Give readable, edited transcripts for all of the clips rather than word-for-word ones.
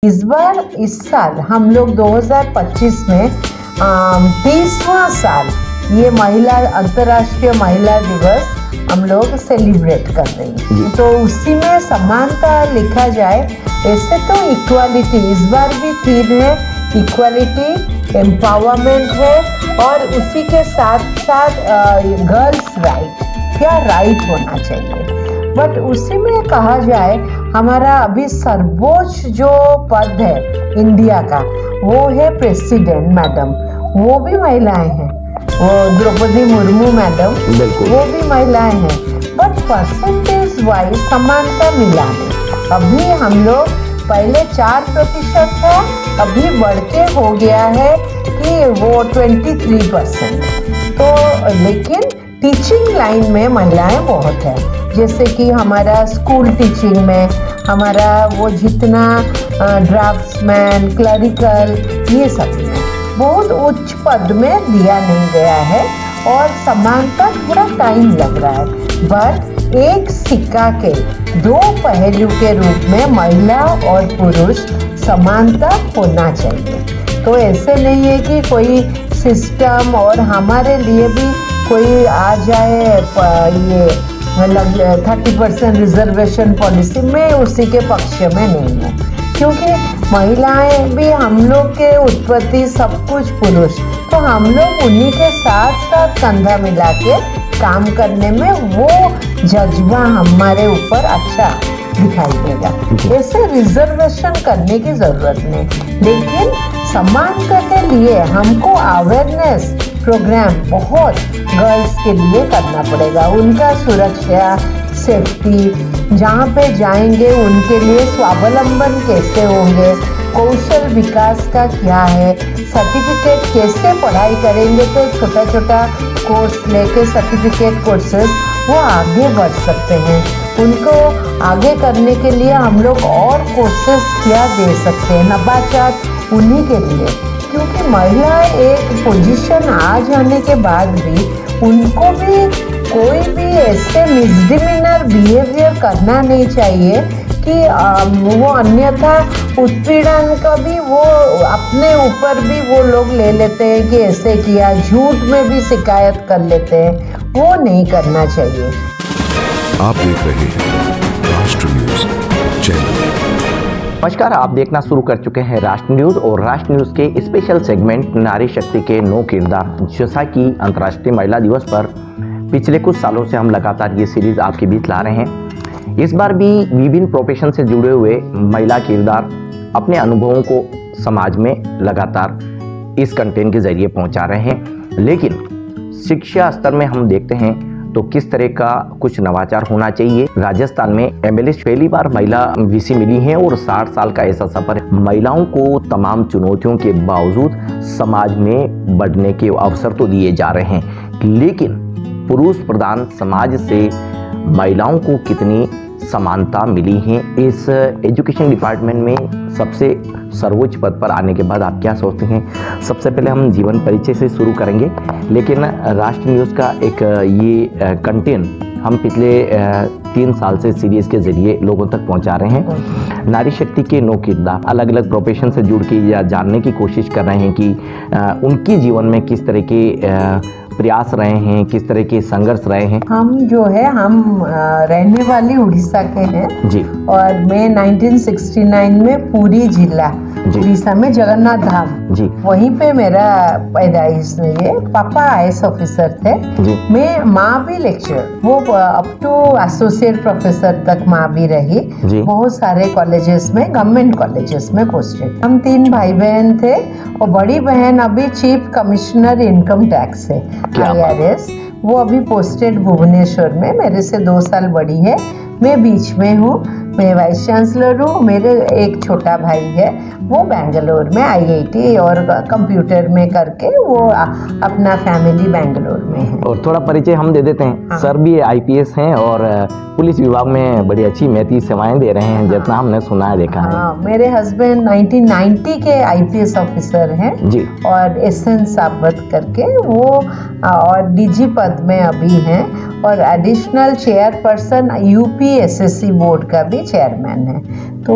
इस बार इस साल हम लोग 2025 में 30वां साल ये महिला अंतर्राष्ट्रीय महिला दिवस हम लोग सेलिब्रेट कर रहे हैं। तो उसी में समानता लिखा जाए, ऐसे तो इक्वालिटी इस बार भी थीम है, इक्वालिटी एम्पावरमेंट है और उसी के साथ साथ गर्ल्स राइट, क्या राइट होना चाहिए। बट उसी में कहा जाए हमारा अभी सर्वोच्च जो पद है इंडिया का वो है प्रेसिडेंट मैडम, वो भी महिलाएं हैं, वो द्रौपदी मुर्मू मैडम वो भी महिलाएं हैं। बट परसेंटेज वाइज समानता मिला नहीं। अभी हम लोग पहले 4% था, अभी बढ़ के हो गया है कि वो 23%। तो लेकिन टीचिंग लाइन में महिलाएं बहुत है, जैसे कि हमारा स्कूल टीचिंग में हमारा वो जितना ड्राफ्ट्समैन क्लरिकल ये सब में बहुत उच्च पद में दिया नहीं गया है और समानता थोड़ा टाइम लग रहा है। बट एक सिक्का के दो पहलू के रूप में महिला और पुरुष समानता होना चाहिए। तो ऐसे नहीं है कि कोई सिस्टम और हमारे लिए भी कोई आ जाए ये मतलब 30% रिजर्वेशन पॉलिसी में उसी के पक्ष में नहीं है, क्योंकि महिलाएं भी हम लोग के उत्पत्ति सब कुछ पुरुष, तो हम लोग उन्हीं के साथ साथ कंधा मिला के काम करने में वो जज्बा हमारे ऊपर अच्छा दिखाई देगा। ऐसे रिजर्वेशन करने की जरूरत नहीं, लेकिन समानता के लिए हमको अवेयरनेस प्रोग्राम बहुत गर्ल्स के लिए करना पड़ेगा। उनका सुरक्षा सेफ्टी जहाँ पे जाएंगे उनके लिए स्वावलंबन कैसे होंगे, कौशल विकास का क्या है, सर्टिफिकेट कैसे पढ़ाई करेंगे तो छोटा छोटा कोर्स लेके सर्टिफिकेट कोर्सेज वो आगे बढ़ सकते हैं। उनको आगे करने के लिए हम लोग और कोर्सेज क्या दे सकते हैं, नवाचार उन्हीं के लिए, क्योंकि महिला एक पोजीशन आ जाने के बाद भी उनको भी कोई भी ऐसे मिसडिमिनर बिहेवियर करना नहीं चाहिए कि वो अन्यथा उत्पीड़न का भी वो अपने ऊपर भी वो लोग ले लेते हैं कि ऐसे किया, झूठ में भी शिकायत कर लेते हैं, वो नहीं करना चाहिए। आप देख रहे हैं राष्ट्र न्यूज चैनल। नमस्कार, आप देखना शुरू कर चुके हैं राष्ट्र न्यूज और राष्ट्र न्यूज के स्पेशल सेगमेंट नारी शक्ति के 9 किरदार। जैसा कि अंतर्राष्ट्रीय महिला दिवस पर पिछले कुछ सालों से हम लगातार ये सीरीज आपके बीच ला रहे हैं। इस बार भी विभिन्न प्रोफेशन से जुड़े हुए महिला किरदार अपने अनुभवों को समाज में लगातार इस कंटेंट के जरिए पहुंचा रहे हैं। लेकिन शिक्षा स्तर में हम देखते हैं तो किस तरह का कुछ नवाचार होना चाहिए। राजस्थान में एमएलए पहली बार महिला वीसी मिली हैं और 60 साल का ऐसा सफर है। महिलाओं को तमाम चुनौतियों के बावजूद समाज में बढ़ने के अवसर तो दिए जा रहे हैं, लेकिन पुरुष प्रधान समाज से महिलाओं को कितनी समानता मिली है। इस एजुकेशन डिपार्टमेंट में सबसे सर्वोच्च पद पर आने के बाद आप क्या सोचते हैं? सबसे पहले हम जीवन परिचय से शुरू करेंगे, लेकिन राष्ट्र न्यूज़ का एक ये कंटेंट हम पिछले 3 साल से सीरीज के जरिए लोगों तक पहुंचा रहे हैं। नारी शक्ति के 9 किरदार अलग अलग प्रोफेशन से जुड़ के या जानने की कोशिश कर रहे हैं कि उनकी जीवन में किस तरह के प्रयास रहे हैं, किस तरह के संघर्ष रहे हैं। हम जो है हम रहने वाली उड़ीसा के हैं जी, और मैं 1969 में पूरी जिला उड़ीसा में जगन्नाथ धाम जी, वहीं पे मेरा पैदाइश में ये पापा आईएएस ऑफिसर थे जी। मैं माँ भी लेक्चर, वो अप टू एसोसिएट प्रोफेसर तक माँ भी रही जी। बहुत सारे कॉलेजेस में, गवर्नमेंट कॉलेजेस में पोस्टेड। हम 3 भाई बहन थे और बड़ी बहन अभी चीफ कमिश्नर इनकम टैक्स है IRS, वो अभी पोस्टेड भुवनेश्वर में, मेरे से 2 साल बड़ी है। मैं बीच में हूँ, मैं वाइस चांसलर हूँ। मेरे एक छोटा भाई है वो बेंगलोर में IIT और कंप्यूटर में करके वो अपना फैमिली बेंगलोर में है। और थोड़ा परिचय हम दे देते हैं। हाँ। सर भी IPS हैं और पुलिस विभाग में बड़ी अच्छी महती सेवाएं दे रहे हैं, जितना हमने सुना है, देखा है। हाँ, मेरे हस्बैंड 1990 के IPS ऑफिसर हैं जी, और SN साबत करके वो और DG पद में अभी हैं और एडिशनल चेयरपर्सन यूपीएसएससी बोर्ड का भी चेयरमैन है। तो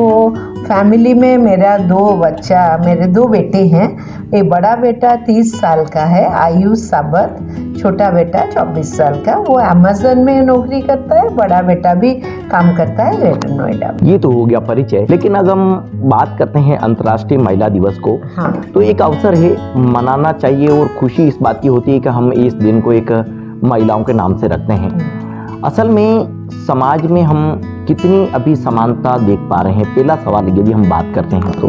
फैमिली में मेरे दो बेटे हैं। एक बड़ा बेटा 30 साल का है, आयुष साबत, छोटा बेटा 24 साल का, वो अमेज़न में नौकरी करता है। बड़ा बेटा भी काम करता है ग्रेटर नोएडा में। ये तो हो गया परिचय, लेकिन अगर हम बात करते हैं अंतर्राष्ट्रीय महिला दिवस को, हाँ। तो एक अवसर है, मनाना चाहिए और खुशी इस बात की होती है कि हम इस दिन को एक महिलाओं के नाम से रखते हैं। असल में समाज में हम कितनी अभी समानता देख पा रहे हैं? पहला सवाल यदि हम बात करते हैं तो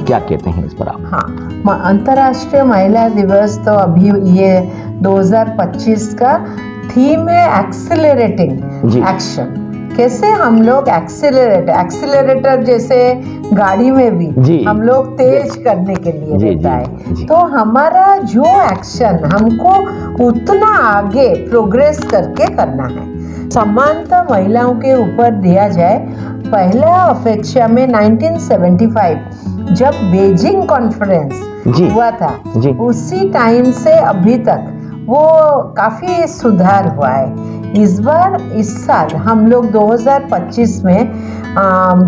क्या कहते हैं इस पर आप? हाँ, अंतर्राष्ट्रीय महिला दिवस तो अभी ये 2025 का थीम है एक्सेलरेटिंग एक्शन। कैसे हम लोग एक्सेलरेटर जैसे गाड़ी में भी हम लोग तेज करने के लिए रहता है। तो हमारा जो एक्शन हमको उतना आगे प्रोग्रेस करके करना है। समानता महिलाओं के ऊपर दिया जाए। पहला अपेक्षा में 1975 जब बीजिंग कॉन्फ्रेंस हुआ था, उसी टाइम से अभी तक वो काफी सुधार हुआ है। इस साल हम लोग 2025 में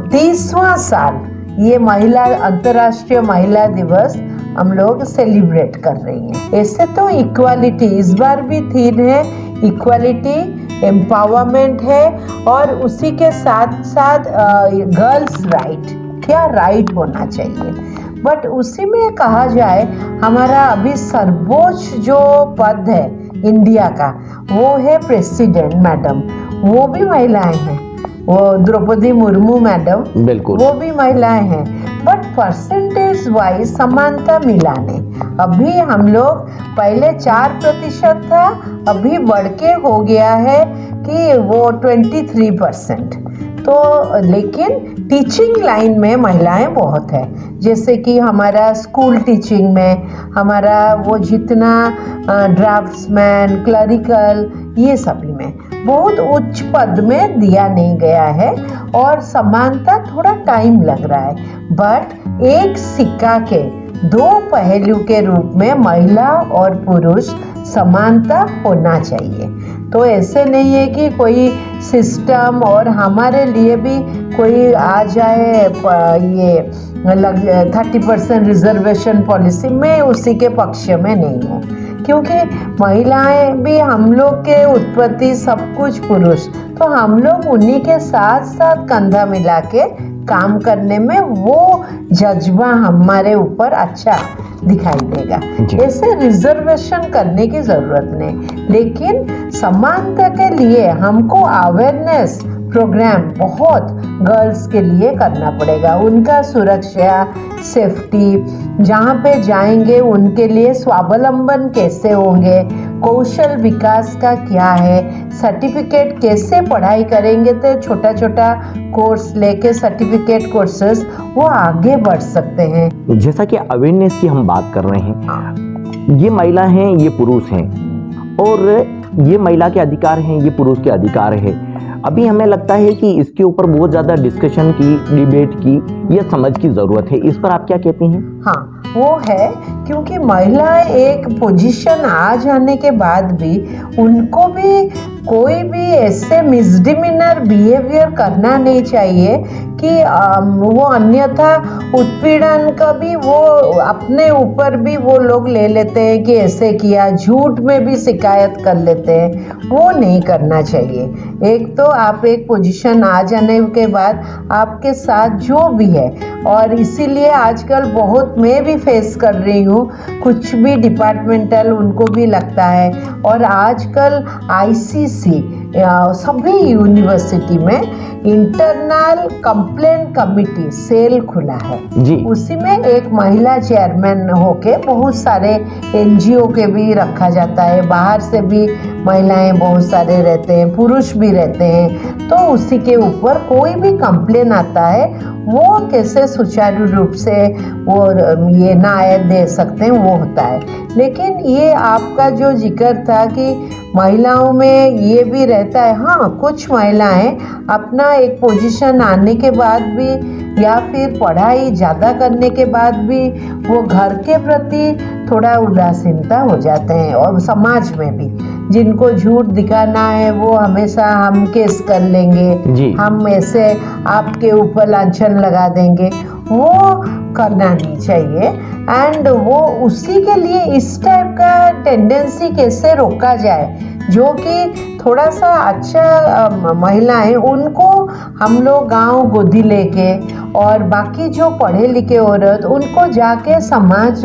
30वां साल ये अंतर्राष्ट्रीय महिला दिवस हम लोग सेलिब्रेट कर रही हैं। ऐसे तो इक्वालिटी इस बार भी थीम है, इक्वालिटी एम्पावरमेंट है, और उसी के साथ साथ गर्ल्स राइट, क्या राइट होना चाहिए। बट उसी में कहा जाए हमारा अभी सर्वोच्च जो पद है इंडिया का, वो है प्रेसिडेंट मैडम, वो भी महिलाएं हैं। वो द्रौपदी मुर्मू मैडम, बिल्कुल, वो भी महिलाएं हैं। बट परसेंटेज वाइज समानता मिला नहीं। अभी हम लोग पहले 4% था, अभी बढ़ के हो गया है कि वो 23%। तो लेकिन टीचिंग लाइन में महिलाएं बहुत है, जैसे कि हमारा स्कूल टीचिंग में हमारा वो जितना ड्राफ्ट्समैन, क्लरिकल, ये सभी में बहुत उच्च पद में दिया नहीं गया है, और समानता थोड़ा टाइम लग रहा है। बट एक सिक्का के दो पहलू के रूप में महिला और पुरुष समानता होना चाहिए। तो ऐसे नहीं है कि कोई सिस्टम और हमारे लिए भी कोई आ जाए ये 30% रिजर्वेशन पॉलिसी में, उसी के पक्ष में नहीं हूँ, क्योंकि महिलाएं भी हम लोग के उत्पत्ति सब कुछ पुरुष, तो हम लोग उन्हीं के साथ साथ कंधा मिला के काम करने में वो जज्बा हमारे ऊपर अच्छा दिखाई देगा। ऐसे रिजर्वेशन करने की जरूरत नहीं, लेकिन समानता के लिए हमको अवेयरनेस प्रोग्राम बहुत गर्ल्स के लिए करना पड़ेगा। उनका सुरक्षा, सेफ्टी, जहाँ पे जाएंगे उनके लिए स्वावलंबन कैसे होंगे, कौशल विकास का क्या है, सर्टिफिकेट कैसे पढ़ाई करेंगे तो छोटा छोटा कोर्स लेके सर्टिफिकेट कोर्सेस वो आगे बढ़ सकते हैं। जैसा कि अवेयरनेस की हम बात कर रहे हैं, ये महिला हैं, ये पुरुष हैं, और ये महिला के अधिकार हैं, ये पुरुष के अधिकार है। अभी हमें लगता है कि इसके ऊपर बहुत ज़्यादा डिस्कशन की, डिबेट की या समझ की ज़रूरत है। इस पर आप क्या कहती हैं? हाँ, वो है, क्योंकि महिला एक पोजीशन आ जाने के बाद भी उनको भी कोई भी ऐसे मिसडिमिनर बिहेवियर करना नहीं चाहिए कि वो अन्यथा उत्पीड़न का भी वो अपने ऊपर भी वो लोग ले लेते हैं कि ऐसे किया, झूठ में भी शिकायत कर लेते हैं। वो नहीं करना चाहिए। एक तो आप एक पोजीशन आ जाने के बाद आपके साथ जो भी है, और इसीलिए आजकल बहुत मैं भी फेस कर रही हूँ, कुछ भी डिपार्टमेंटल उनको भी लगता है। और आजकल आईसीसी सभी यूनिवर्सिटी में इंटरनल कंप्लेंट कमिटी सेल खुला है जी। उसी में एक महिला चेयरमैन होके बहुत सारे एनजीओ के भी रखा जाता है, बाहर से भी महिलाएं बहुत सारे रहते हैं, पुरुष भी रहते हैं। तो उसी के ऊपर कोई भी कंप्लेन आता है वो कैसे सुचारू रूप से वो ये न्याय दे सकते हैं, वो होता है। लेकिन ये आपका जो जिक्र था कि महिलाओं में ये भी रहता है, हाँ, कुछ महिलाएं अपना एक पोजीशन आने के बाद भी या फिर पढ़ाई ज़्यादा करने के बाद भी वो घर के प्रति थोड़ा उदासीनता हो जाते हैं, और समाज में भी। जिनको झूठ दिखाना है वो हमेशा हम केस कर लेंगे, हम ऐसे आपके ऊपर लांछन लगा देंगे, वो करना नहीं चाहिए। एंड वो उसी के लिए इस टाइप का टेंडेंसी कैसे रोका जाए, जो कि थोड़ा सा अच्छा महिलाएं उनको हम लोग गांव गोदी लेके, और बाकी जो पढ़े लिखे औरत उनको जाके समाज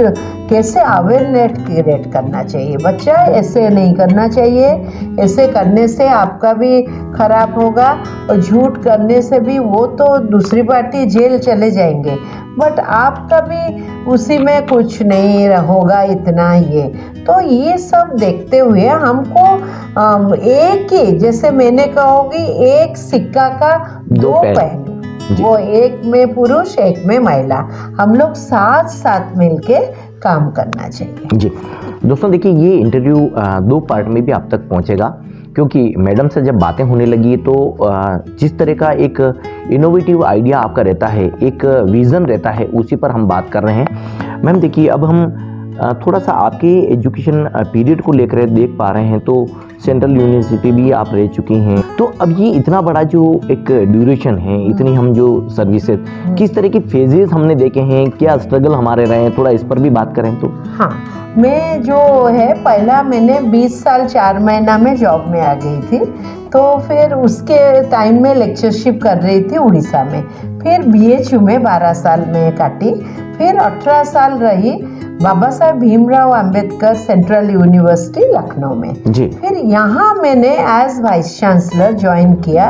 कैसे अवेयरनेस क्रिएट करना चाहिए। बच्चा ऐसे नहीं करना चाहिए, ऐसे करने से आपका भी खराब होगा, और झूठ करने से भी वो तो दूसरी पार्टी जेल चले जाएंगे, बट आपका भी उसी में कुछ नहीं होगा इतना। ये तो ये सब देखते हुए हमको एक ही, जैसे मैंने कहोगी, एक सिक्का का दो पहलू, वो एक में पुरुष एक में महिला, हम लोग साथ साथ मिलके काम करना चाहिए। जी दोस्तों, देखिए ये इंटरव्यू 2 पार्ट में भी आप तक पहुंचेगा, क्योंकि मैडम से जब बातें होने लगी तो जिस तरह का एक इनोवेटिव आइडिया आपका रहता है, एक विज़न रहता है, उसी पर हम बात कर रहे हैं। मैम देखिए, अब हम थोड़ा सा आपके एजुकेशन पीरियड को लेकर देख पा रहे हैं, तो सेंट्रल यूनिवर्सिटी भी आप रह चुकी हैं, तो अब ये इतना बड़ा जो एक ड्यूरेशन है, इतनी हम जो सर्विसेज, किस तरह की फेजेस हमने देखे हैं, क्या स्ट्रगल हमारे रहे हैं, थोड़ा इस पर भी बात करें तो। हाँ, मैं जो है पहला मैंने 20 साल 4 महीना में जॉब में आ गई थी, तो फिर उसके टाइम में लेक्चरशिप कर रही थी उड़ीसा में, फिर BHU में 12 साल में काटी, फिर 18 साल रही बाबा साहेब भीमराव अंबेडकर सेंट्रल यूनिवर्सिटी लखनऊ में। फिर यहाँ मैंने एज वाइस चांसलर ज्वाइन किया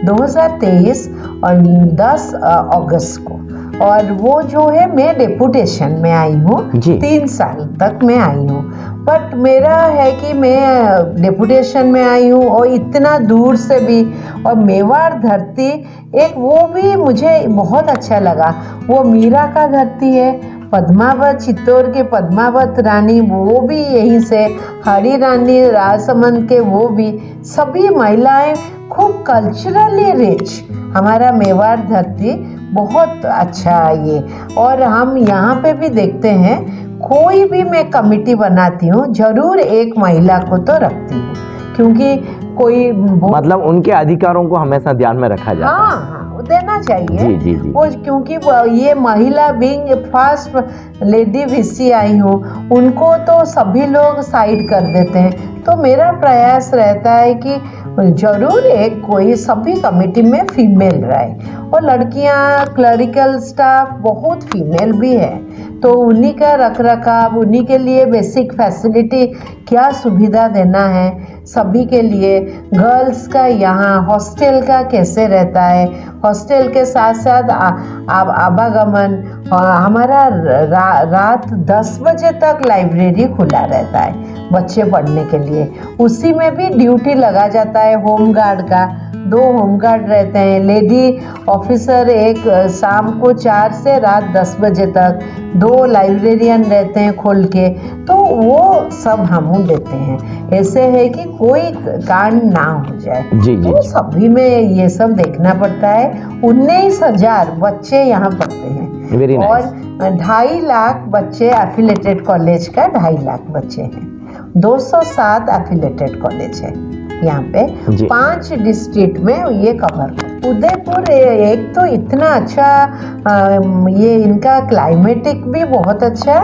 2023 और 10 अगस्त को, और वो जो है मैं डेपुटेशन में आई हूँ, 3 साल तक मैं आई हूँ। बट मेरा है कि मैं डेपुटेशन में आई हूँ और इतना दूर से भी, और मेवाड़ धरती एक वो भी मुझे बहुत अच्छा लगा, वो मीरा का धरती है, पद्मावत, चित्तौड़ के पद्मावत रानी वो भी यहीं से, हरी रानी राजसमंद के वो भी, सभी महिलाएं खूब कल्चरली रिच, हमारा मेवाड़ धरती बहुत अच्छा है ये। और हम यहाँ पे भी देखते हैं, कोई भी मैं कमेटी बनाती हूँ जरूर एक महिला को तो रखती हूँ, क्योंकि कोई मतलब उनके अधिकारों को हमेशा ध्यान में रखा जाता है। हाँ, देना चाहिए। जी। वो क्योंकि ये महिला बीइंग फर्स्ट लेडी VC आई हूँ, उनको तो सभी लोग साइड कर देते हैं, तो मेरा प्रयास रहता है कि जरूर एक कोई सभी कमेटी में फीमेल रहे, और लड़कियां क्लरिकल स्टाफ बहुत फीमेल भी है, तो उन्हीं का रख रखाव, उन्हीं के लिए बेसिक फैसिलिटी क्या सुविधा देना है सभी के लिए। गर्ल्स का यहाँ हॉस्टल का कैसे रहता है, हॉस्टल के साथ साथ आवागमन, हमारा रात 10 बजे तक लाइब्रेरी खुला रहता है बच्चे पढ़ने के लिए, उसी में भी ड्यूटी लगा जाता है होमगार्ड का, 2 होमगार्ड रहते हैं, लेडी ऑफिसर एक शाम को 4 से रात 10 बजे तक, 2 लाइब्रेरियन रहते हैं खोल के, तो वो सब हम देते हैं। ऐसे है कि कोई कांड ना हो जाए। तो सभी में ये सब देखना पड़ता है। 19,000 बच्चे यहाँ पढ़ते हैं, और 2.5 लाख बच्चे एफिलेटेड कॉलेज का 2.5 लाख बच्चे हैं, 207 एफिलेटेड कॉलेज है यहाँ पे, 5 डिस्ट्रिक्ट में ये कवर। उदयपुर एक तो इतना अच्छा, ये इनका क्लाइमेटिक भी बहुत अच्छा,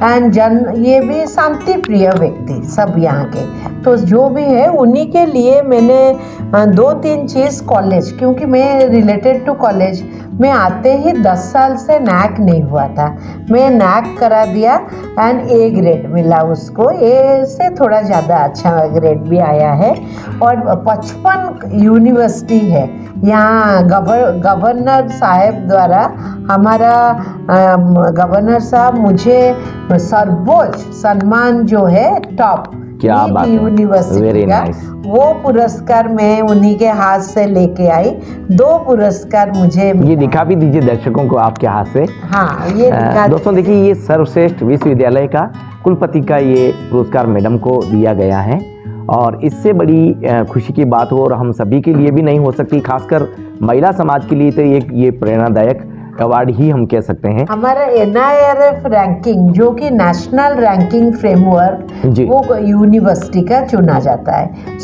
एंड ये भी शांति प्रिय व्यक्ति सब यहाँ के, तो जो भी है उन्हीं के लिए मैंने 2-3 चीज़ कॉलेज, क्योंकि मैं रिलेटेड टू कॉलेज में आते ही 10 साल से नैक नहीं हुआ था, मैं नैक करा दिया एंड A ग्रेड मिला उसको, A से थोड़ा ज़्यादा अच्छा ग्रेड भी आया है। और 55 यूनिवर्सिटी है यहाँ, गवर्नर साहब द्वारा, हमारा गवर्नर साहब मुझे सर्वोच्च सम्मान जो है टॉप यूनिवर्सिटी का, वो पुरस्कार मैं उन्हीं के हाथ से लेके आई। 2 पुरस्कार मुझे ये दिखा भी दीजिए दर्शकों को आपके हाथ से। हाँ, ये दोस्तों देखिए, ये सर्वश्रेष्ठ विश्वविद्यालय का कुलपति का ये पुरस्कार मैडम को दिया गया है, और इससे बड़ी खुशी की बात हो और हम सभी के लिए भी नहीं हो सकती, खासकर महिला समाज के लिए तो ये प्रेरणादायक अवार्ड ही हम कह सकते हैं। हमारा NIRF रैंकिंग जो कि नेशनल रैंकिंग फ्रेमवर्क, वो यूनिवर्सिटी का चुना जाता है।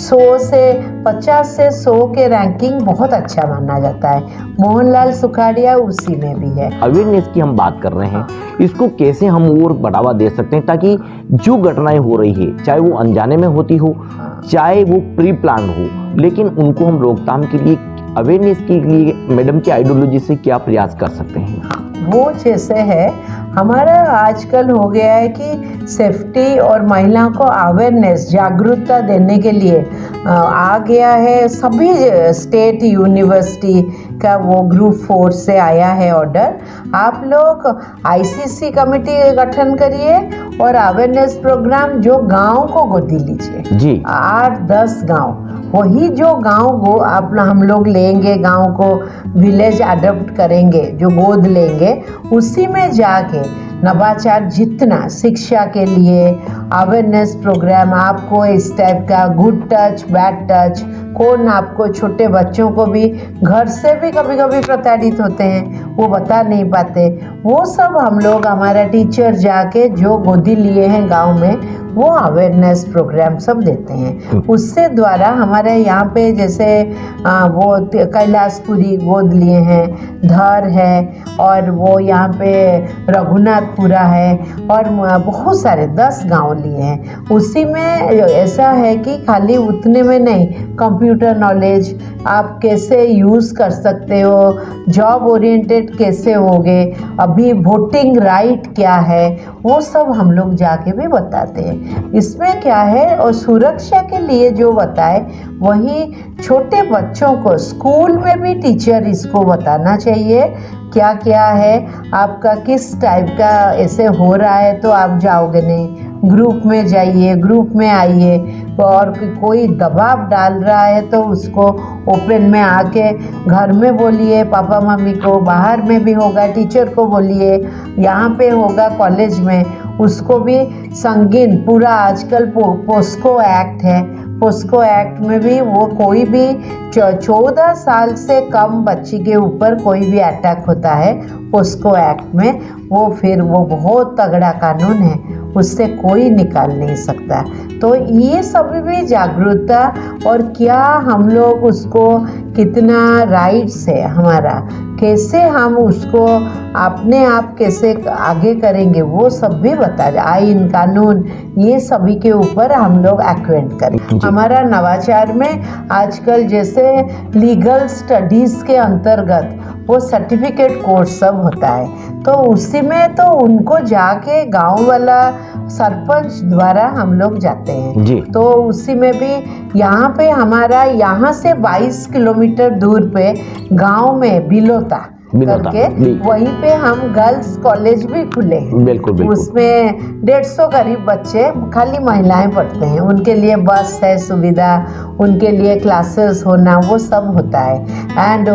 50 से 100 के रैंकिंग बहुत अच्छा माना जाता है। मोहनलाल सुखाड़िया उसी में भी है। अवेयरनेस की हम बात कर रहे हैं, इसको कैसे हम और बढ़ावा दे सकते हैं ताकि जो घटनाएं हो रही है, चाहे वो अनजाने में होती हो, चाहे वो प्री प्लान हो, लेकिन उनको हम रोकथाम के लिए अवेयरनेस के लिए मैडम की आइडियोलॉजी से क्या प्रयास कर सकते हैं? वो जैसे है, हमारा आजकल हो गया है कि सेफ्टी और महिलाओं को अवेयरनेस, जागरूकता देने के लिए आ गया है। सभी स्टेट यूनिवर्सिटी का वो ग्रुप 4 से आया है ऑर्डर, आप लोग ICC कमेटी गठन करिए और अवेयरनेस प्रोग्राम जो गांव को गोदी लीजिए जी। 8-10 गांव, वही जो गांव को हम लोग लेंगे, गांव को विलेज अडॉप्ट करेंगे, जो गोद लेंगे, उसी में जाके नवाचार जितना शिक्षा के लिए अवेयरनेस प्रोग्राम, आपको इस टाइप का गुड टच बैड टच, कौन आपको छोटे बच्चों को भी घर से भी कभी कभी प्रताड़ित होते हैं, वो बता नहीं पाते, वो सब हम लोग हमारा टीचर जाके जो गोदी लिए हैं गांव में, वो अवेयरनेस प्रोग्राम सब देते हैं। उससे द्वारा हमारे यहाँ पे जैसे वो कैलाशपुरी गोद लिए हैं, धर है, और वो यहाँ पे रघुनाथपुरा है, और बहुत सारे 10 गांव लिए हैं। उसी में ऐसा है कि खाली उतने में नहीं, कंप्यूटर नॉलेज आप कैसे यूज़ कर सकते हो, जॉब ओरिएंटेड कैसे होगे, अभी वोटिंग राइट क्या है, वो सब हम लोग जाके भी बताते हैं। इसमें क्या है, और सुरक्षा के लिए जो बताए वही छोटे बच्चों को स्कूल में भी टीचर इसको बताना चाहिए, क्या क्या है आपका, किस टाइप का ऐसे हो रहा है तो आप जाओगे नहीं, ग्रुप में जाइए, ग्रुप में आइए, और कोई दबाव डाल रहा है तो उसको ओपन में आके घर में बोलिए, पापा मम्मी को, बाहर में भी होगा टीचर को बोलिए, यहाँ पे होगा कॉलेज में, उसको भी संगीन पूरा आजकल पोस्को एक्ट है, पोस्को एक्ट में भी वो कोई भी 14 साल से कम बच्ची के ऊपर कोई भी अटैक होता है पोस्को एक्ट में, वो फिर वो बहुत तगड़ा कानून है, उससे कोई निकाल नहीं सकता। तो ये सभी भी जागरूकता, और क्या हम लोग उसको कितना राइट्स है हमारा, कैसे हम उसको अपने आप कैसे आगे करेंगे, वो सब भी बता जाए, आइन कानून ये सभी के ऊपर हम लोग एक्वेंट करें। हमारा नवाचार में आजकल जैसे लीगल स्टडीज़ के अंतर्गत वो सर्टिफिकेट कोर्स सब होता है, तो उसी में तो उनको जाके गांव वाला सरपंच द्वारा हम लोग जाते हैं जी। तो उसी में भी यहाँ पे हमारा यहाँ से 22 किलोमीटर दूर पे गांव में बिलोता करके, वहीं पे हम गर्ल्स कॉलेज भी खुले हैं। बिल्कुल। उसमें 150 करीब बच्चे खाली महिलाएं पढ़ते हैं, उनके लिए बस है सुविधा, उनके लिए क्लासेस होना, वो सब होता है। एंड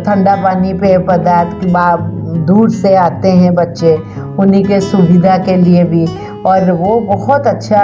ठंडा पानी पेय पदार्थ दूर से आते हैं बच्चे, उन्हीं के सुविधा के लिए भी, और वो बहुत अच्छा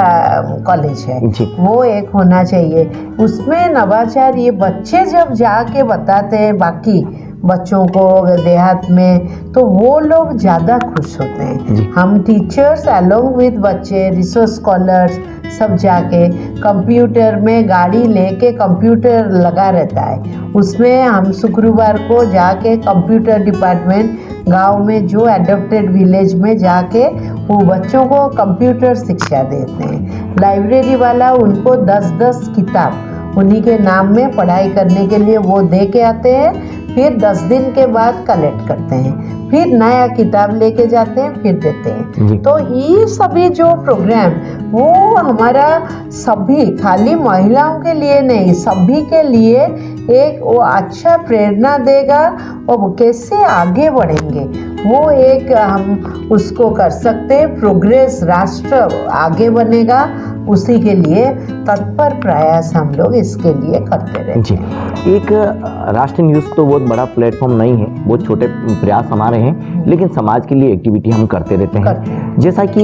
कॉलेज है, वो एक होना चाहिए। उसमें नवाचार ये बच्चे जब जाके बताते हैं बाकी बच्चों को देहात में, तो वो लोग ज़्यादा खुश होते हैं। हम टीचर्स अलोंग विद बच्चे, रिसोर्स स्कॉलर्स सब जाके कंप्यूटर में गाड़ी लेके कंप्यूटर लगा रहता है, उसमें हम शुक्रवार को जाके कंप्यूटर डिपार्टमेंट गांव में जो एडॉप्टेड विलेज में जाके वो बच्चों को कंप्यूटर शिक्षा देते हैं। लाइब्रेरी वाला उनको 10-10 किताब उन्हीं के नाम में पढ़ाई करने के लिए वो दे के आते हैं, फिर 10 दिन के बाद कलेक्ट करते हैं, फिर नया किताब लेके जाते हैं, फिर देते हैं। तो ये सभी जो प्रोग्राम वो हमारा सभी खाली महिलाओं के लिए नहीं, सभी के लिए एक वो अच्छा प्रेरणा देगा, और वो कैसे आगे बढ़ेंगे वो एक हम उसको कर सकते हैं। प्रोग्रेस, राष्ट्र आगे बनेगा, उसी के लिए तत्पर प्रयास हम लोग इसके लिए करते रहते जी। हैं। एक राष्ट्र न्यूज़ तो बहुत बड़ा प्लेटफॉर्म नहीं है, बहुत छोटे प्रयास हमारे हैं, लेकिन समाज के लिए एक्टिविटी हम करते रहते हैं। जैसा कि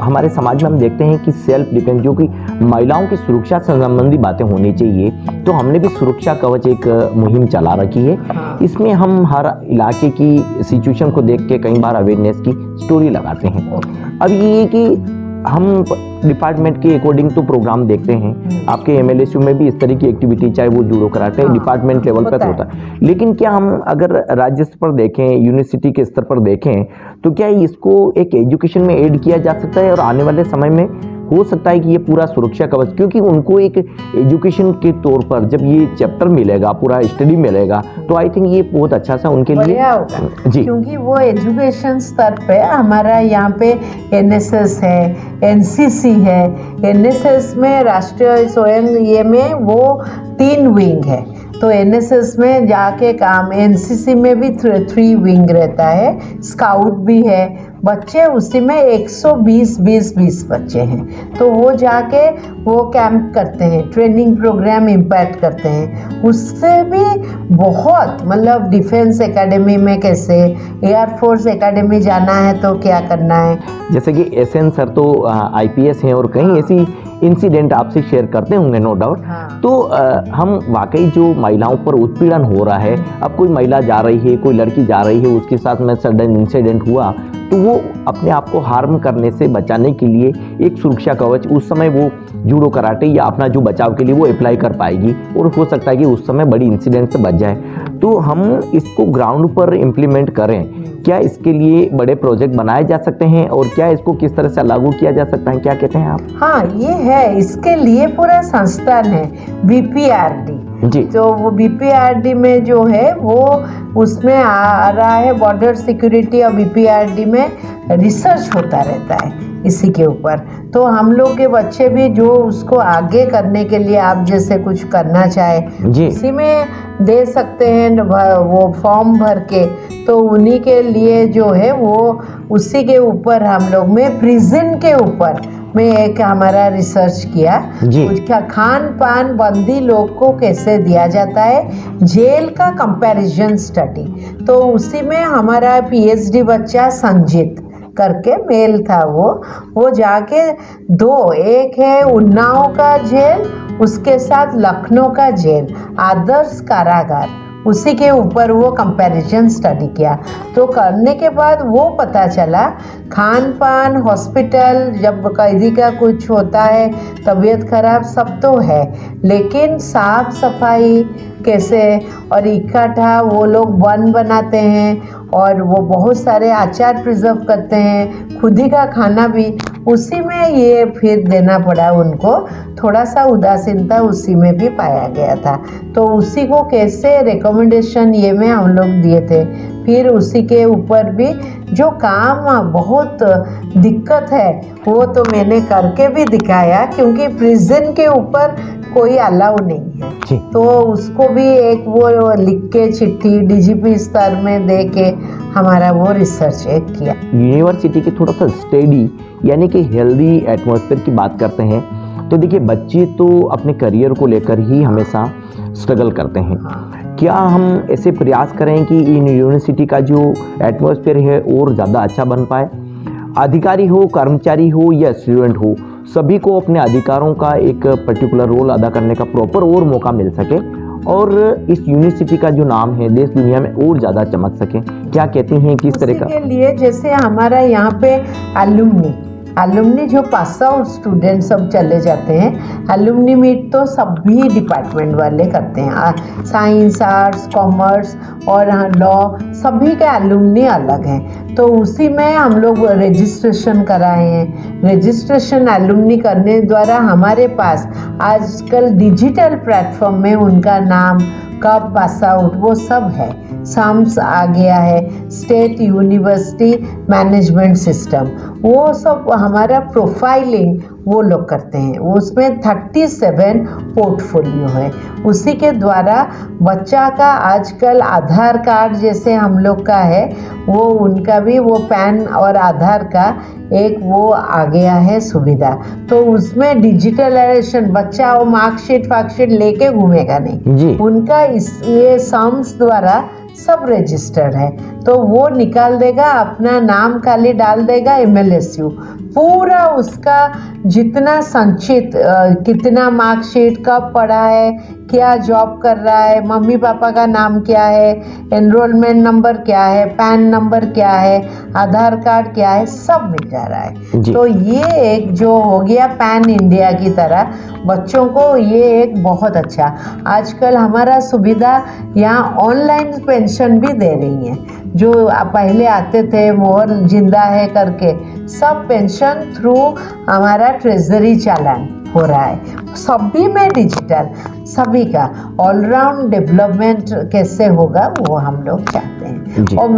हमारे समाज में हम देखते हैं कि सेल्फ डिफेंस, जो कि महिलाओं की सुरक्षा से संबंधी बातें होनी चाहिए, तो हमने भी सुरक्षा कवच एक मुहिम चला रखी है। इसमें हम हर इलाके की सिचुएशन को देख के कई बार अवेयरनेस की स्टोरी लगाते हैं। अब ये कि हम डिपार्टमेंट के अकॉर्डिंग तो प्रोग्राम देखते हैं, आपके एमएलएसयू में भी इस तरह की एक्टिविटी, चाहे वो जूडो कराटे डिपार्टमेंट लेवल पर होता है, लेकिन क्या हम अगर राज्य स्तर पर देखें, यूनिवर्सिटी के स्तर पर देखें, तो क्या इसको एक एजुकेशन में ऐड किया जा सकता है और आने वाले समय में हो सकता है कि ये पूरा सुरक्षा कवच, क्योंकि उनको एक एजुकेशन के तौर पर जब ये चैप्टर मिलेगा, पूरा स्टडी मिलेगा, तो आई थिंक ये बहुत अच्छा सा उनके लिए होगा जी। क्योंकि वो एजुकेशन स्तर पे हमारा यहाँ पे एनएसएस है, एनसीसी है। एनएसएस में राष्ट्रीय स्वयं ये में वो 3 विंग है, तो एनएसएस में जाके काम, एनसीसी में भी 3 विंग रहता है, स्काउट भी है। बच्चे उसी में 120 बच्चे हैं, तो वो जाके वो कैंप करते हैं, ट्रेनिंग प्रोग्राम इम्पैक्ट करते हैं। उससे भी बहुत मतलब डिफेंस एकेडमी में कैसे, एयरफोर्स एकेडमी जाना है तो क्या करना है। जैसे कि एसएन सर तो आईपीएस हैं और कहीं ऐसी इंसिडेंट आपसे शेयर करते होंगे, नो डाउट। तो हम वाकई जो महिलाओं पर उत्पीड़न हो रहा है, अब कोई महिला जा रही है, कोई लड़की जा रही है, उसके साथ में सडन इंसिडेंट हुआ, तो वो अपने आप को हार्म करने से बचाने के लिए एक सुरक्षा कवच उस समय वो जूडो कराटे या अपना जो बचाव के लिए वो अप्लाई कर पाएगी, और हो सकता है कि उस समय बड़ी इंसिडेंट से बच जाए। तो हम इसको ग्राउंड पर इम्प्लीमेंट करें, क्या इसके लिए बड़े प्रोजेक्ट बनाए जा सकते हैं और क्या इसको किस तरह से लागू किया जा सकता है, क्या कहते हैं आप? हाँ, ये है, इसके लिए पूरा संस्थान है बीपीआरडी जी। तो वो बीपीआरडी में जो है वो उसमें आ रहा है, बॉर्डर सिक्योरिटी और बीपीआरडी में रिसर्च होता रहता है इसी के ऊपर। तो हम लोग के बच्चे भी जो उसको आगे करने के लिए आप जैसे कुछ करना चाहे इसी में दे सकते हैं, वो फॉर्म भर के, तो उन्हीं के लिए जो है वो उसी के ऊपर हम लोग में प्रिजन के ऊपर में एक हमारा रिसर्च किया, उसका खान पान बंदी लोग को कैसे दिया जाता है, जेल का कंपैरिजन स्टडी। तो उसी में हमारा पीएचडी बच्चा संजीत करके मेल था, वो जाके 2, एक है उन्नाव का जेल, उसके साथ लखनऊ का जेल, आदर्श कारागार, उसी के ऊपर वो कंपैरिजन स्टडी किया। तो करने के बाद वो पता चला खान पान, हॉस्पिटल, जब कैदी का कुछ होता है, तबीयत खराब, सब तो है, लेकिन साफ सफाई कैसे और इकट्ठा वो लोग वन बनाते हैं और वो बहुत सारे आचार प्रिजर्व करते हैं, खुद ही का खाना भी उसी में ये फिर देना पड़ा उनको। थोड़ा सा उदासीनता उसी में भी पाया गया था, तो उसी को कैसे रिकमेंडेशन ये में हम लोग दिए थे। फिर उसी के ऊपर भी जो काम बहुत दिक्कत है वो तो मैंने करके भी दिखाया, क्योंकि प्रिजन के ऊपर कोई अलाउ नहीं है, तो उसको भी एक वो लिख के चिट्ठी डीजीपी स्तर में दे के हमारा वो रिसर्च एक किया। यूनिवर्सिटी की थोड़ा सा स्टडी यानी कि हेल्दी एटमॉस्फेयर की बात करते हैं, तो देखिए बच्चे तो अपने करियर को लेकर ही हमेशा स्ट्रगल करते हैं। क्या हम ऐसे प्रयास करें कि इन यूनिवर्सिटी का जो एटमॉस्फेयर है और ज़्यादा अच्छा बन पाए, अधिकारी हो, कर्मचारी हो या स्टूडेंट हो, सभी को अपने अधिकारों का एक पर्टिकुलर रोल अदा करने का प्रॉपर और मौका मिल सके और इस यूनिवर्सिटी का जो नाम है देश दुनिया में और ज़्यादा चमक सके? क्या कहती हैं किस तरह का? के लिए जैसे हमारा यहाँ पे एलुमनी जो पास आउट स्टूडेंट सब चले जाते हैं, एलुमनी मीट तो सभी डिपार्टमेंट वाले करते हैं, साइंस, आर्ट्स, कॉमर्स और लॉ, सभी का एलुमनी अलग है। तो उसी में हम लोग रजिस्ट्रेशन कराए हैं। रजिस्ट्रेशन एलुमनी करने द्वारा हमारे पास आजकल डिजिटल प्लेटफॉर्म में उनका नाम, कब पास आउट, वो सब है। साम्स आ गया है, स्टेट यूनिवर्सिटी मैनेजमेंट सिस्टम, वो सब हमारा प्रोफाइलिंग वो लोग करते हैं। उसमें 37 पोर्टफोलियो है। उसी के द्वारा बच्चा का आजकल आधार कार्ड जैसे हम लोग का है, वो उनका भी वो पैन और आधार का एक वो आ गया है सुविधा। तो उसमें डिजिटलाइजेशन, बच्चा वो मार्कशीट लेके घूमेगा नहीं जी। उनका ये सम्स द्वारा सब रजिस्टर्ड है, तो वो निकाल देगा, अपना नाम खाली डाल देगा, MLSU पूरा उसका जितना संचित कितना मार्कशीट, कब पढ़ा है, क्या जॉब कर रहा है, मम्मी पापा का नाम क्या है, एनरोलमेंट नंबर क्या है, पैन नंबर क्या है, आधार कार्ड क्या है, सब मिल जा रहा है। तो ये एक जो हो गया पैन इंडिया की तरह बच्चों को, ये एक बहुत अच्छा। आजकल हमारा सुविधा यहाँ ऑनलाइन पेंशन भी दे रही है, जो पहले आते थे मोहर जिंदा है करके, सब पेंशन थ्रू हमारा ट्रेजरी चालान हो रहा है। सभी में डिजिटल, सभी का ऑलराउंड डेवलपमेंट कैसे होगा वो हम लोग चाहते हैं। और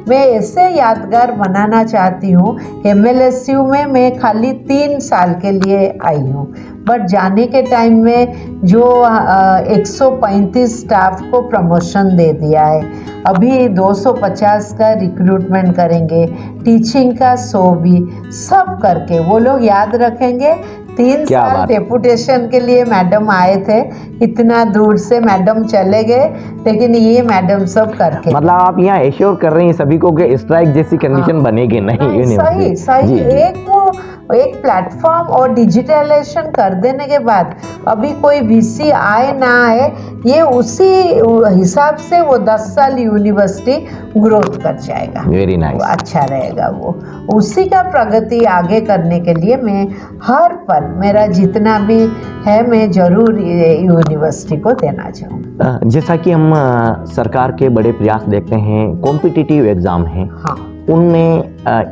मैं ऐसे यादगार बनाना चाहती हूँ। MLSU में मैं खाली 3 साल के लिए आई हूँ, बट जाने के टाइम में जो 135 स्टाफ को प्रमोशन दे दिया है। अभी 250 का रिक्रूटमेंट करेंगे, टीचिंग का 100 भी, सब करके वो लोग याद रखेंगे। 3 साल डेपुटेशन के लिए मैडम आए थे, इतना दूर से मैडम चले गए, लेकिन ये मैडम सब करके, मतलब आप यहाँ एश्योर कर रही हैं सभी को कि स्ट्राइक जैसी कंडीशन बनेगी नहीं। सही एक प्लेटफॉर्म और डिजिटलाइजेशन कर देने के बाद अभी कोई VC आए ना आए, ये उसी हिसाब से वो 10 साल यूनिवर्सिटी ग्रोथ कर जाएगा। वेरी नाइस, अच्छा रहेगा वो। उसी का प्रगति आगे करने के लिए मैं हर पल मेरा जितना भी है मैं जरूर यूनिवर्सिटी को देना चाहूँगा। जैसा कि हम सरकार के बड़े प्रयास देखते हैं, कॉम्पिटिटिव एग्जाम हैं, हाँ, उनमें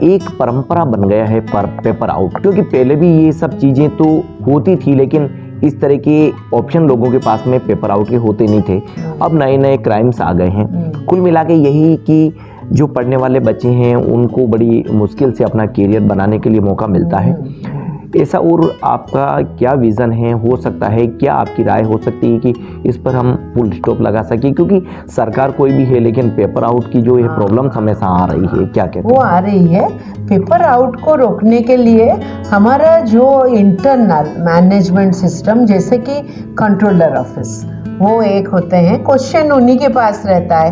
एक परंपरा बन गया है पेपर आउट, क्योंकि पहले भी ये सब चीज़ें तो होती थी, लेकिन इस तरह के ऑप्शन लोगों के पास में पेपर आउट के होते नहीं थे। अब नए नए क्राइम्स आ गए हैं। कुल मिला के यही कि जो पढ़ने वाले बच्चे हैं उनको बड़ी मुश्किल से अपना करियर बनाने के लिए मौका मिलता है। ऐसा और आपका क्या विज़न है, हो सकता है क्या आपकी राय हो सकती है कि इस पर हम फुल स्टॉप लगा सकें, क्योंकि सरकार कोई भी है लेकिन पेपर आउट की जो ये प्रॉब्लम हमेशा आ रही है, क्या कहते हैं? वो आ रही है। पेपर आउट को रोकने के लिए हमारा जो इंटरनल मैनेजमेंट सिस्टम, जैसे कि कंट्रोलर ऑफिस, वो एक होते हैं, क्वेश्चन उन्हीं के पास रहता है,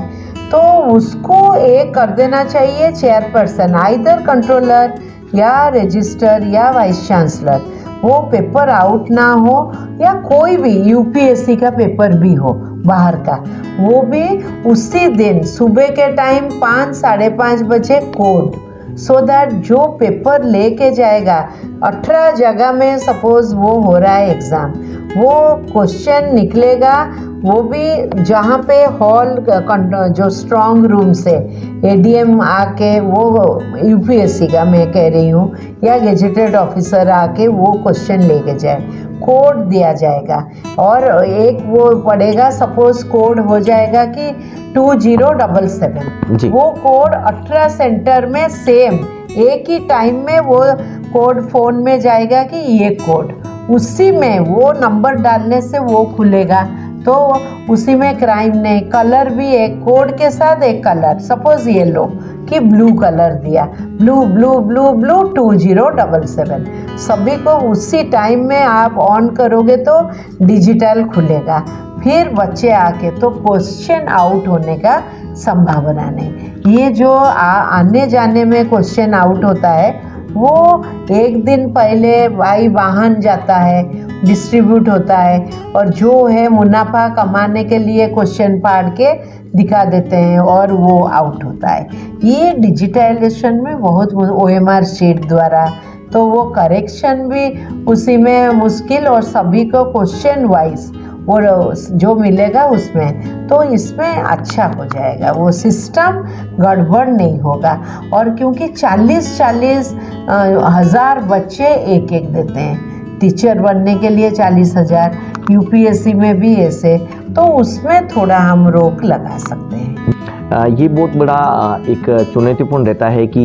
तो उसको एक कर देना चाहिए चेयरपर्सन, आइदर कंट्रोलर या रजिस्टर या वाइस चांसलर। वो पेपर आउट ना हो, या कोई भी UPSC का पेपर भी हो बाहर का, वो भी उसी दिन सुबह के टाइम 5 साढ़े 5 बजे कोड, सो दैट जो पेपर लेके जाएगा 18 जगह में सपोज वो हो रहा है एग्ज़ाम, वो क्वेश्चन निकलेगा, वो भी जहाँ पे हॉल जो स्ट्रॉन्ग रूम से ADM आके, वो UPSC का मैं कह रही हूँ, या गेजेटेड ऑफिसर आके वो क्वेश्चन लेके जाए, कोड दिया जाएगा और एक वो पड़ेगा, सपोज कोड हो जाएगा कि 2077, वो कोड 18 सेंटर में सेम एक ही टाइम में वो कोड फोन में जाएगा कि ये कोड, उसी में वो नंबर डालने से वो खुलेगा, तो उसी में क्राइम नहीं। कलर भी एक कोड के साथ एक कलर, सपोज येलो कि ब्लू कलर दिया, ब्लू ब्लू ब्लू ब्लू 2077, सभी को उसी टाइम में आप ऑन करोगे तो डिजिटल खुलेगा। फिर बच्चे आके तो क्वेश्चन आउट होने का संभावना नहीं। ये जो आने जाने में क्वेश्चन आउट होता है, वो एक दिन पहले भाई वाहन जाता है, डिस्ट्रीब्यूट होता है, और जो है मुनाफा कमाने के लिए क्वेश्चन पाड़ के दिखा देते हैं और वो आउट होता है। ये डिजिटलाइजेशन में बहुत OMR शीट द्वारा, तो वो करेक्शन भी उसी में मुश्किल, और सभी को क्वेश्चन वाइज और जो मिलेगा उसमें, तो इसमें अच्छा हो जाएगा, वो सिस्टम गड़बड़ नहीं होगा। और क्योंकि 40-40 हज़ार बच्चे एक एक देते हैं, टीचर बनने के लिए 40,000, UPSC में भी ऐसे, तो उसमें थोड़ा हम रोक लगा सकते हैं। ये बहुत बड़ा एक चुनौतीपूर्ण रहता है कि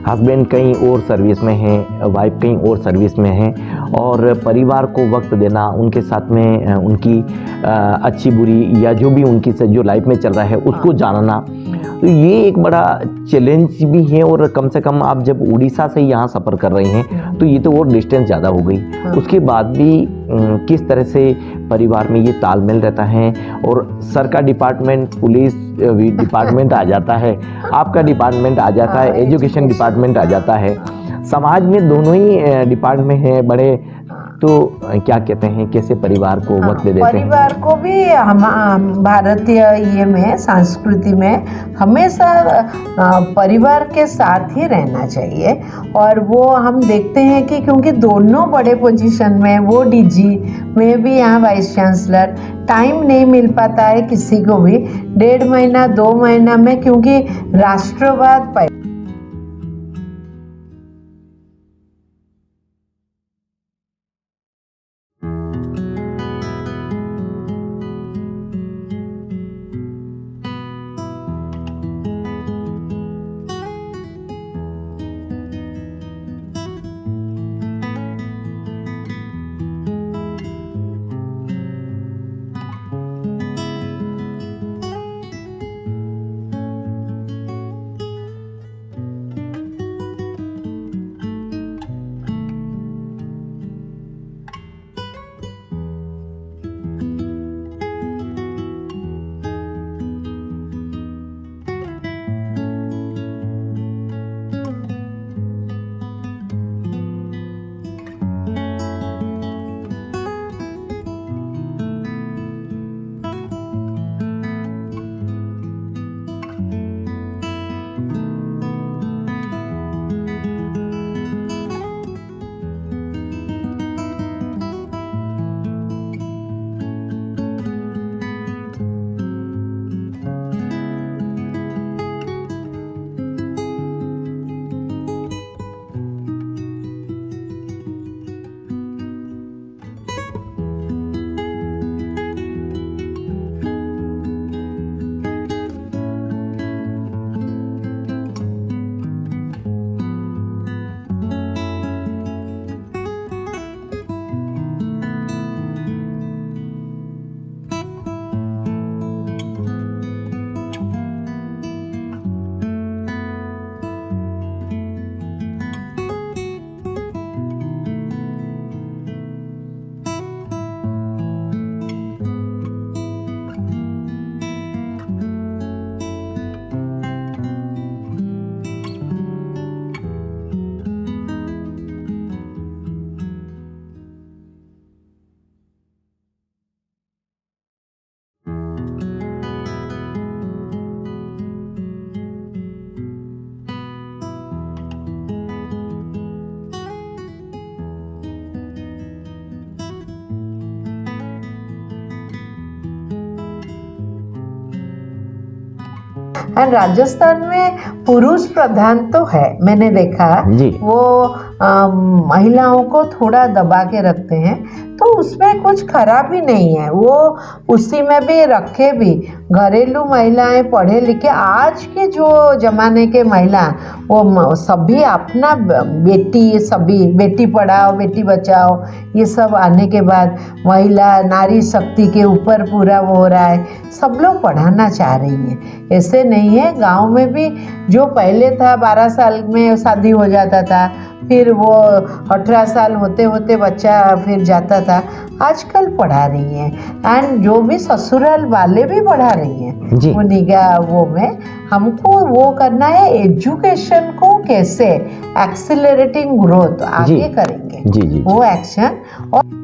हस्बैंड कहीं और सर्विस में है, वाइफ कहीं और सर्विस में है, और परिवार को वक्त देना, उनके साथ में उनकी अच्छी बुरी या जो भी उनकी जो लाइफ में चल रहा है उसको जानना, तो ये एक बड़ा चैलेंज भी है। और कम से कम आप जब उड़ीसा से यहाँ सफ़र कर रहे हैं तो ये तो और डिस्टेंस ज़्यादा हो गई, उसके बाद भी किस तरह से परिवार में ये तालमेल रहता है। और सर का डिपार्टमेंट पुलिस डिपार्टमेंट आ जाता है, आपका डिपार्टमेंट आ जाता है, एजुकेशन डिपार्टमेंट आ जाता है, समाज में दोनों ही डिपार्टमेंट हैं बड़े, तो क्या कहते हैं, कैसे परिवार को वक्त दे देते हैं? परिवार को भी हम भारतीय ये में संस्कृति में हमेशा परिवार के साथ ही रहना चाहिए। और वो हम देखते हैं कि क्योंकि दोनों बड़े पोजीशन में, वो डीजी में भी, यहाँ वाइस चांसलर, टाइम नहीं मिल पाता है किसी को भी 1.5 महीना 2 महीना में, क्योंकि राष्ट्रवाद एंड राजस्थान में पुरुष प्रधान तो है, मैंने देखा जी। वो महिलाओं को थोड़ा दबा के रखते हैं, तो उसमें कुछ खराबी नहीं है, वो उसी में भी रखे भी। घरेलू महिलाएं पढ़े लिखे, आज के जो जमाने के महिला, वो सभी अपना बेटी, सभी बेटी पढ़ाओ बेटी बचाओ, ये सब आने के बाद महिला नारी शक्ति के ऊपर पूरा वो हो रहा है, सब लोग पढ़ाना चाह रही हैं। ऐसे नहीं है, गांव में भी जो पहले था 12 साल में शादी हो जाता था, फिर वो 18 साल होते होते बच्चा फिर जाता था, आजकल पढ़ा रही हैं। एंड जो भी ससुराल वाले भी पढ़ा रही हैं जी। वो निगाह वो में हमको वो करना है, एजुकेशन को कैसे एक्सेलरेटिंग ग्रोथ आगे करेंगे, जी जी वो एक्शन। और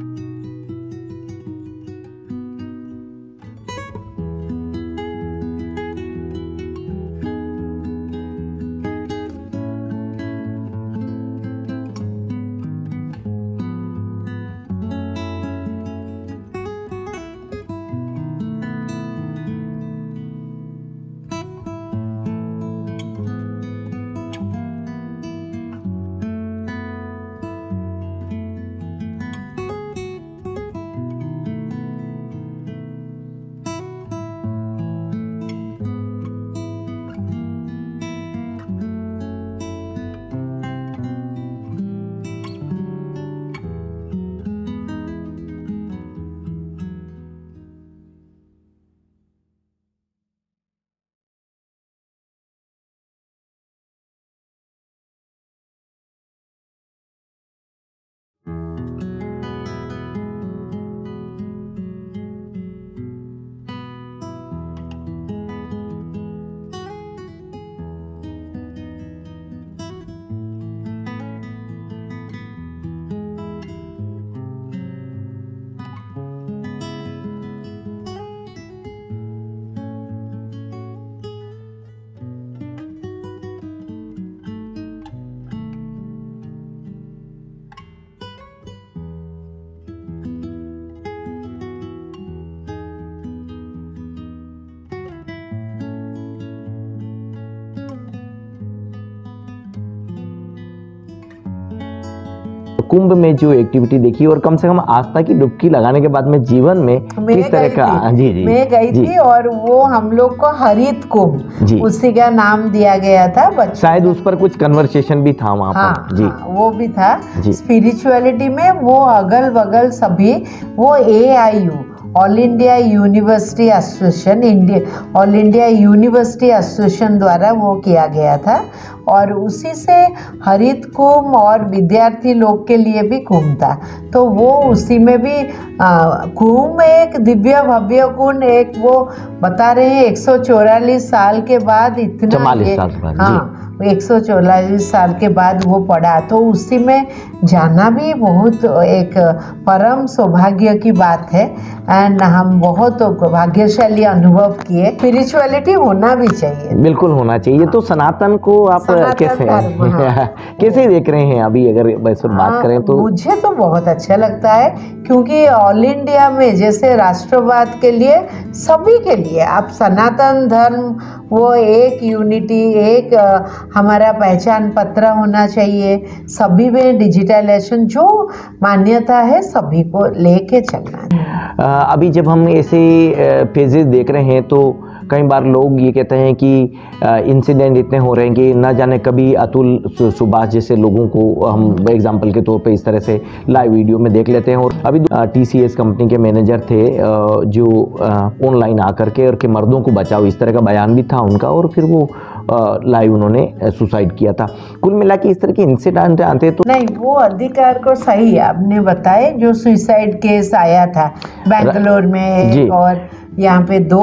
कुंभ में जो एक्टिविटी देखी और कम से कम आस्था की डुबकी लगाने के बाद में जीवन में किस तरह का मैं गई थी और वो हम लोग को हरित कुंभ उसी का नाम दिया गया था। शायद उस पर कुछ कन्वर्सेशन भी था वहाँ पर। जी वो भी था। स्पिरिचुअलिटी में वो अगल बगल सभी वो AIU all India university association all India university association द्वारा वो किया गया था और उसी से हरित कुंभ और विद्यार्थी लोग के लिए भी कुंभ था। तो वो उसी में भी कुंभ एक दिव्य भव्य कुंभ एक वो बता रहे हैं 144 साल के बाद इतना 144 साल के बाद वो पड़ा। तो उसी में जाना भी बहुत एक परम सौभाग्य की बात है एंड हम बहुत भाग्यशाली अनुभव किए। स्पिरिचुअलिटी होना भी चाहिए, बिल्कुल होना चाहिए। तो सनातन को आप कैसे देख रहे हैं अभी अगर इस पर बात करें तो? मुझे तो बहुत अच्छा लगता है क्योंकि ऑल इंडिया में जैसे राष्ट्रवाद के लिए सभी के लिए आप सनातन धर्म वो एक यूनिटी एक हमारा पहचान पत्र होना चाहिए। सभी में डिजिटलाइजेशन जो मान्यता है सभी को लेके चलना है। अभी जब हम ऐसे फेजेस देख रहे हैं तो कई बार लोग ये कहते हैं कि इंसिडेंट इतने हो रहे हैं कि न जाने कभी अतुल सुभाष जैसे लोगों को हम एग्जांपल के तौर पे इस तरह से लाइव वीडियो में देख लेते हैं। और अभी TCS कंपनी के मैनेजर थे जो ऑनलाइन आकर के और कि मर्दों को बचाओ इस तरह का बयान भी था उनका और फिर वो लाइव उन्होंने सुसाइड किया था। कुल मिला के इस तरह के इंसिडेंट आते तो नहीं, वो अधिकार को सही आपने बताए। जो सुसाइड केस आया था बेंगलोर में और यहाँ पे 2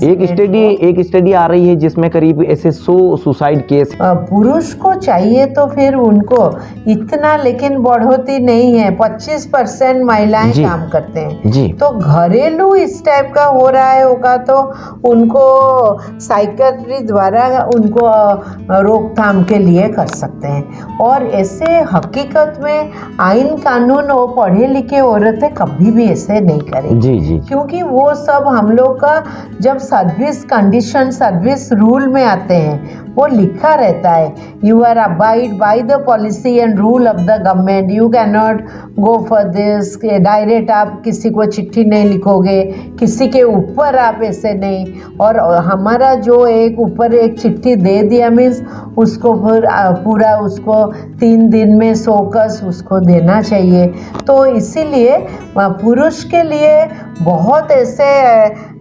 एक स्टडी आ रही है जिसमें करीब ऐसे 100 सुसाइड केस। पुरुष को चाहिए तो फिर उनको इतना लेकिन बढ़ोतरी नहीं है। 25% महिलाएं काम करते हैं तो घरेलू इस टाइप का हो रहा है होगा तो उनको साइकियाट्री द्वारा उनको रोकथाम के लिए कर सकते हैं। और ऐसे हकीकत में आइन कानून और पढ़े लिखे औरतें कभी भी ऐसे नहीं करेंगी क्योंकि वो सब हम लोग का जब सर्विस कंडीशन सर्विस रूल में आते हैं वो लिखा रहता है you are abide by the policy and rule of the government, you can not go for this. Direct आप किसी को चिट्ठी नहीं लिखोगे, किसी के ऊपर आप ऐसे नहीं। और हमारा जो एक ऊपर एक चिट्ठी दे दिया मीन्स उसको फिर पूरा उसको 3 दिन में सोकस उसको देना चाहिए। तो इसीलिए पुरुष के लिए बहुत ऐसे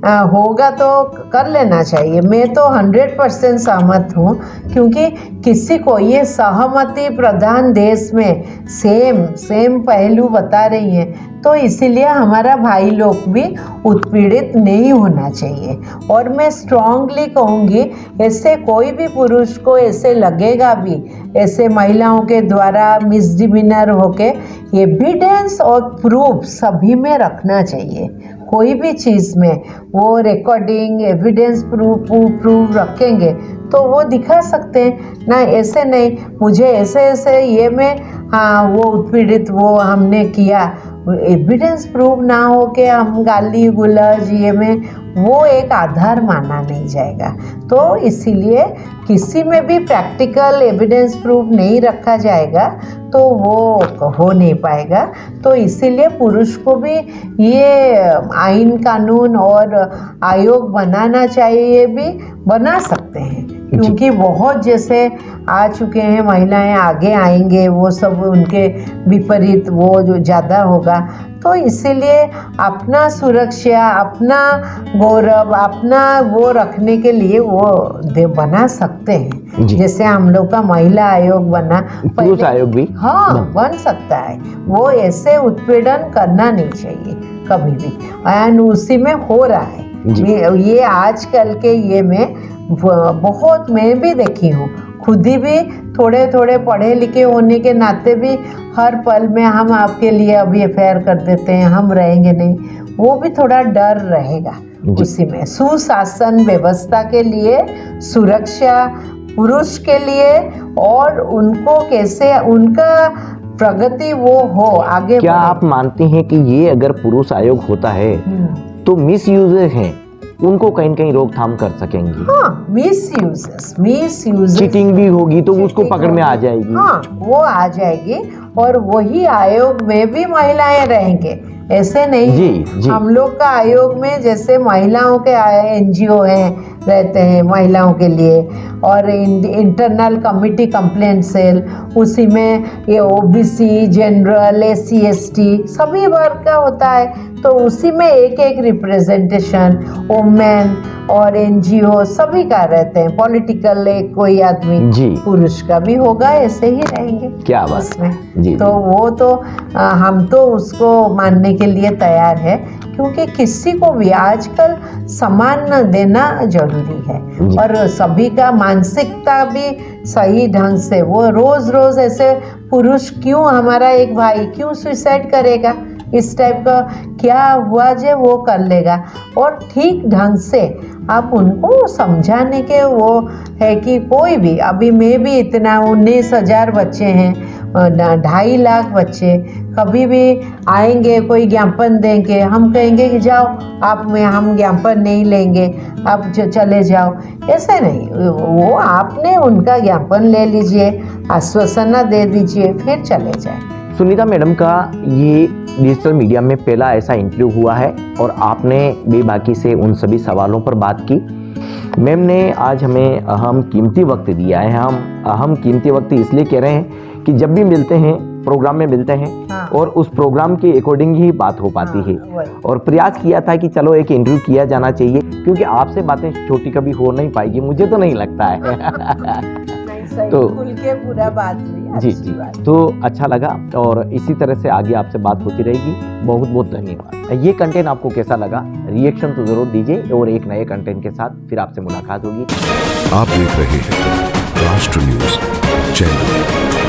होगा तो कर लेना चाहिए। मैं तो 100% सहमत हूँ क्योंकि किसी को ये सहमति प्रधान देश में सेम पहलू बता रही हैं तो इसीलिए हमारा भाई लोग भी उत्पीड़ित नहीं होना चाहिए। और मैं स्ट्रांगली कहूँगी ऐसे कोई भी पुरुष को ऐसे लगेगा भी ऐसे महिलाओं के द्वारा मिसडिमीनर होके एविडेंस और प्रूफ सभी में रखना चाहिए। कोई भी चीज़ में वो रिकॉर्डिंग एविडेंस प्रूफ रखेंगे तो वो दिखा सकते हैं ना। ऐसे नहीं मुझे ऐसे ये में वो उत्पीड़ित वो हमने किया, एविडेंस प्रूफ ना हो के हम गाली गुलज ये में वो एक आधार माना नहीं जाएगा। तो इसीलिए किसी में भी प्रैक्टिकल एविडेंस प्रूफ नहीं रखा जाएगा तो वो हो नहीं पाएगा। तो इसीलिए पुरुष को भी ये आइन कानून और आयोग बनाना चाहिए, भी बना सकते हैं क्योंकि बहुत जैसे आ चुके हैं महिलाएं आगे आएंगे वो सब उनके विपरीत वो जो ज़्यादा होगा। तो इसीलिए अपना सुरक्षा अपना गौरव अपना वो रखने के लिए वो बना सकते हैं। जैसे हम लोग का महिला आयोग बना, पुरुष आयोग भी बन सकता है। वो ऐसे उत्पीड़न करना नहीं चाहिए कभी भी एंड उसी में हो रहा है ये आजकल के ये में बहुत मैं भी देखी हूँ। खुद ही भी थोड़े पढ़े लिखे होने के नाते भी हर पल में हम आपके लिए अभी अफेयर कर देते हैं, हम रहेंगे नहीं, वो भी थोड़ा डर रहेगा उसी में। सुशासन व्यवस्था के लिए सुरक्षा पुरुष के लिए और उनको कैसे उनका प्रगति वो हो आगे। क्या आप मानते हैं कि ये अगर पुरुष आयोग होता है तो मिस यूज है उनको कहीं न कहीं रोकथाम कर सकेंगी। हाँ, मिसयूजेस चीटिंग भी होगी तो उसको पकड़ में आ जाएगी। हाँ, वो आ जाएगी और वही आयोग में भी महिलाएं रहेंगे, ऐसे नहीं। जी। हम लोग का आयोग में जैसे महिलाओं के NGO हैं, रहते हैं महिलाओं के लिए, और इंटरनल कमिटी कंप्लेंट सेल, उसी में ये OBC, जनरल, SC ST सभी वर्ग का होता है, तो उसी में एक एक रिप्रेजेंटेशन वुमेन और NGO सभी का रहते हैं। पॉलिटिकल एक कोई आदमी जी। पुरुष का भी होगा, ऐसे ही रहेंगे। क्या बात उसमें जी। तो वो तो हम तो उसको मानने के लिए तैयार है, क्योंकि किसी को भी आजकल सम्मान देना जरूरी है, और सभी का मानसिकता भी सही ढंग से। वो रोज रोज ऐसे पुरुष क्यों, हमारा एक भाई क्यों सुसाइड करेगा, इस टाइप का क्या हुआ जे वो कर लेगा, और ठीक ढंग से आप उनको समझाने के वो है कि कोई भी, अभी मैं भी इतना 19,000 बच्चे हैं, 2.5 लाख बच्चे, कभी भी आएंगे कोई ज्ञापन देंगे, हम कहेंगे कि जाओ आप में, हम ज्ञापन नहीं लेंगे, आप चले जाओ, ऐसे नहीं। वो आपने उनका ज्ञापन ले लीजिए, आश्वासन दे दीजिए, फिर चले जाए। सुनीता मैडम का ये डिजिटल मीडिया में पहला ऐसा इंटरव्यू हुआ है और आपने बेबाकी से उन सभी सवालों पर बात की। मैम ने आज हमें अहम कीमती वक्त दिया है। हम अहम कीमती वक्त इसलिए कह रहे हैं कि जब भी मिलते हैं प्रोग्राम में मिलते हैं, हाँ। और उस प्रोग्राम के अकॉर्डिंग ही बात हो पाती हाँ, है, और प्रयास किया था कि चलो एक इंटरव्यू किया जाना चाहिए, क्योंकि आपसे बातें छोटी कभी हो नहीं पाएगी, मुझे तो नहीं लगता है। तो खुल के पूरा बात हुई, जी जी, तो अच्छा लगा, और इसी तरह से आगे आपसे बात होती रहेगी। बहुत बहुत धन्यवाद। ये कंटेंट आपको कैसा लगा, रिएक्शन तो जरूर दीजिए, और एक नए कंटेंट के साथ फिर आपसे मुलाकात होगी। आप देख रहे हैं राष्ट्र न्यूज चैनल।